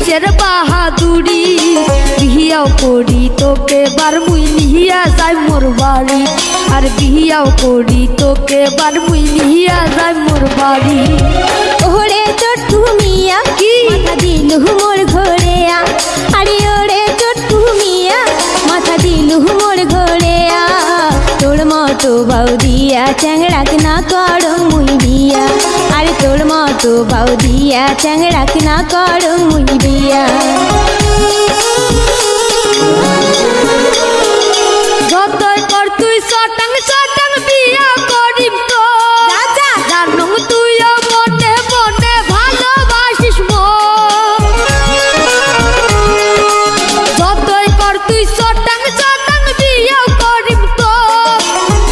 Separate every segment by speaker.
Speaker 1: কিসের বাহাদুরি বিহিয়াও করি তোকে বার মুই নিহিয়া যাই মোর বাড়ি আর বিহিয়াও করি তোকে বার মুই নিহিয়া যাই মোর বাড়ি
Speaker 2: ওরে চট্টু মিয়া
Speaker 1: কি
Speaker 2: মাথা দিলু মোর ঘরে আরে ওরে চট্টু মিয়া মাথা দিলু মোর ঘরে তোর মতো বৌদিয়া চ্যাংড়াক না করো মুই বিয়া আরে তোর মতো বৌদিয়া চ্যাংড়াক না করো মুই বিয়া
Speaker 1: যতই কর তুই সটাং সটাং বিয়া করিম তো জানো তুইও মনে মনে ভালোবাসিস মন যতই কর তুই সটাং সটাং বিয়া করিম তো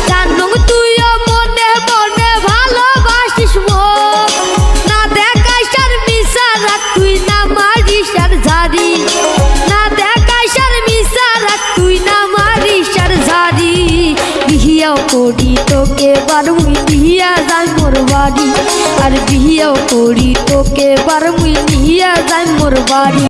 Speaker 1: জানো তুইও মনে মনে ভালোবাসিস মন না দেখাইস আর মিশা রাখ তুই না মারিস আর ঝাড়ি না দেখাইস আর মিশা রাখ তুই না মারিস আর ঝাড়ি বিহিয়াও করি তোকে বার মুই নিহিয়া যাই মোর বাড়ি আর বিহিয়াও করি তোকে বার মুই নিহিয়া যাই মোর বাড়ি